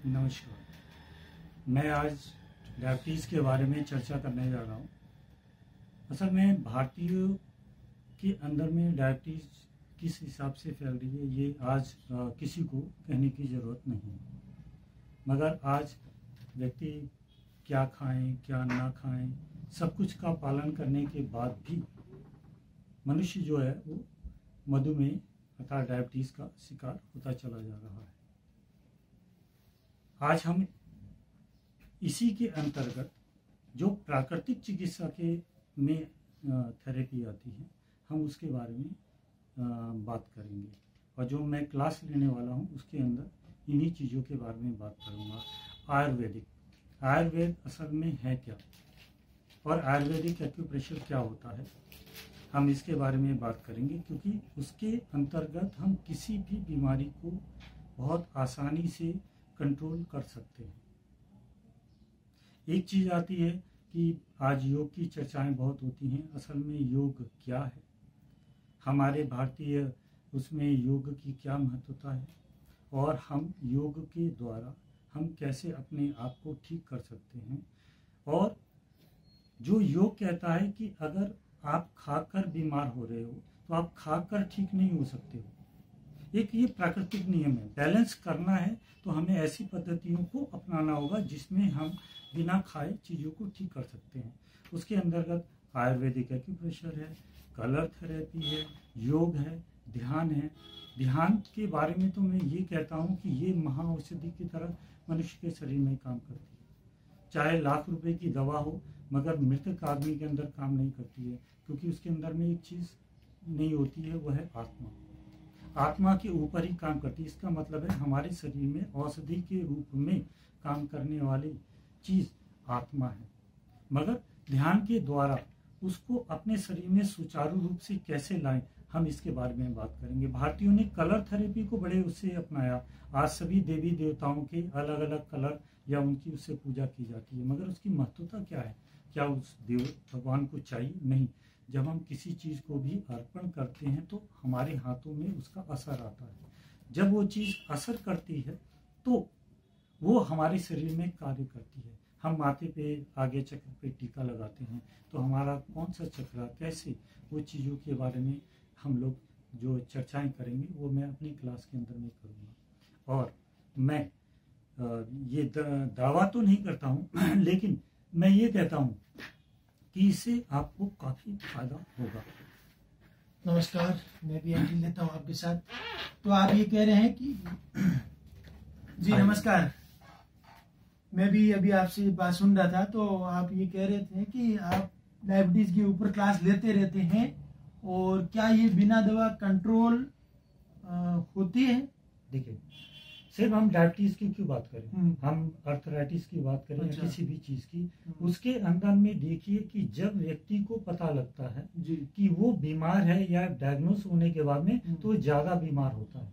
नमस्कार। मैं आज डायबिटीज़ के बारे में चर्चा करने जा रहा हूँ। असल में भारतीयों के अंदर में डायबिटीज़ किस हिसाब से फैल रही है ये आज किसी को कहने की ज़रूरत नहीं है, मगर आज व्यक्ति क्या खाएं क्या ना खाएं सब कुछ का पालन करने के बाद भी मनुष्य जो है वो मधुमेह अर्थात डायबिटीज़ का शिकार होता चला जा रहा है। आज हम इसी के अंतर्गत जो प्राकृतिक चिकित्सा के में थेरेपी आती है हम उसके बारे में बात करेंगे, और जो मैं क्लास लेने वाला हूं उसके अंदर इन्हीं चीज़ों के बारे में बात करूंगा। आयुर्वेद असल में है क्या और आयुर्वेदिक एक्यूप्रेशर क्या होता है, हम इसके बारे में बात करेंगे, क्योंकि उसके अंतर्गत हम किसी भी बीमारी को बहुत आसानी से कंट्रोल कर सकते हैं। एक चीज़ आती है कि आज योग की चर्चाएं बहुत होती हैं। असल में योग क्या है, हमारे भारतीय उसमें योग की क्या महत्वता है और हम योग के द्वारा हम कैसे अपने आप को ठीक कर सकते हैं। और जो योग कहता है कि अगर आप खाकर बीमार हो रहे हो तो आप खाकर ठीक नहीं हो सकते हो। एक ये प्राकृतिक नियम है, बैलेंस करना है तो हमें ऐसी पद्धतियों को अपनाना होगा जिसमें हम बिना खाए चीज़ों को ठीक कर सकते हैं। उसके अंतर्गत आयुर्वेदिक एक्यूप्रेशर है, कलर थेरेपी है, योग है, ध्यान है। ध्यान के बारे में तो मैं ये कहता हूँ कि ये महाऔषधि की तरह मनुष्य के शरीर में काम करती है। चाहे लाख रुपए की दवा हो मगर मृतक आदमी के अंदर काम नहीं करती है, क्योंकि उसके अंदर में एक चीज़ नहीं होती है, वह है आत्मा के ऊपर ही काम करती है। इसका मतलब है हमारे शरीर में औषधि के रूप में काम करने वाली चीज़ आत्मा है, मगर ध्यान के द्वारा उसको अपने शरीर में सुचारू रूप से कैसे लाएं हम इसके बारे में बात करेंगे। भारतीयों ने कलर थेरेपी को बड़े उससे अपनाया। आज सभी देवी देवताओं के अलग अलग कलर या उनकी उससे पूजा की जाती है, मगर उसकी महत्वता क्या है? क्या उस देव भगवान को चाहिए? नहीं। जब हम किसी चीज़ को भी अर्पण करते हैं तो हमारे हाथों में उसका असर आता है। जब वो चीज़ असर करती है तो वो हमारे शरीर में कार्य करती है। हम माथे पे आगे चक्र पे टीका लगाते हैं तो हमारा कौन सा चक्र कैसे, वो चीज़ों के बारे में हम लोग जो चर्चाएं करेंगे वो मैं अपनी क्लास के अंदर में करूँगा। और मैं ये दावा तो नहीं करता हूँ लेकिन मैं ये कहता हूँ कि इससे आपको काफी फायदा होगा। नमस्कार, मैं भी एंट्री लेता हूँ आपके साथ। तो आप ये कह रहे हैं कि जी नमस्कार, मैं भी अभी आपसे बात सुन रहा था। तो आप ये कह रहे थे कि आप डायबिटीज के ऊपर क्लास लेते रहते हैं, और क्या ये बिना दवा कंट्रोल होती है? देखिए, सिर्फ हम डायबिटीज की क्यों बात करें, हम अर्थराइटिस की बात करें या किसी भी चीज की, उसके अंदर में देखिए कि जब व्यक्ति को पता लगता है कि वो बीमार है या डायग्नोस होने के बाद में तो ज्यादा बीमार होता है,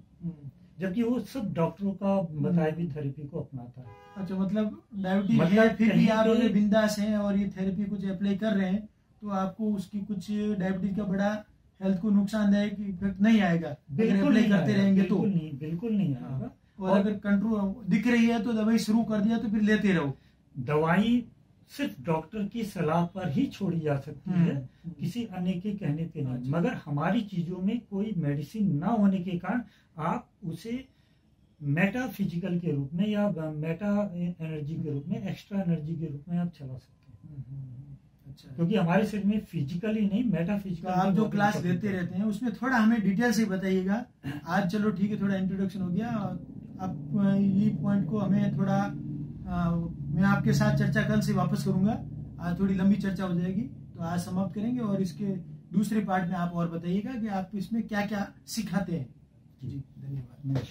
जबकि वो सब डॉक्टरों का बताए हुई थेरेपी को अपनाता है। अच्छा, मतलब डायबिटीज है फिर भी आप बिंदास हैं और ये थेरेपी कुछ अप्लाई कर रहे हैं तो आपको उसकी कुछ डायबिटीज का बड़ा हेल्थ को नुकसानदायक इफेक्ट नहीं आएगा? बिल्कुल नहीं करते रहेंगे तो बिल्कुल नहीं आएगा। और अगर कंट्रोल दिख रही है तो दवाई शुरू कर दिया तो फिर लेते रहो। दवाई सिर्फ डॉक्टर की सलाह पर ही छोड़ी जा सकती है, किसी अन्य के कहने पे नहीं। मगर हमारी चीजों में कोई मेडिसिन ना होने के कारण आप उसे मेटाफिजिकल के रूप में या मेटा एनर्जी के रूप में, एक्स्ट्रा एनर्जी के रूप में आप चला सकते हैं। अच्छा, क्योंकि हमारे शरीर में फिजिकली नहीं मेटाफिजिकल। आप जो क्लास लेते रहते हैं उसमें थोड़ा हमें डिटेल से बताइएगा। आज चलो ठीक है, थोड़ा इंट्रोडक्शन हो गया। अब ये पॉइंट को हमें थोड़ा मैं आपके साथ चर्चा कल से वापस करूंगा। आज थोड़ी लंबी चर्चा हो जाएगी तो आज समाप्त करेंगे, और इसके दूसरे पार्ट में आप और बताइएगा कि आप इसमें क्या क्या सिखाते हैं। जी धन्यवाद।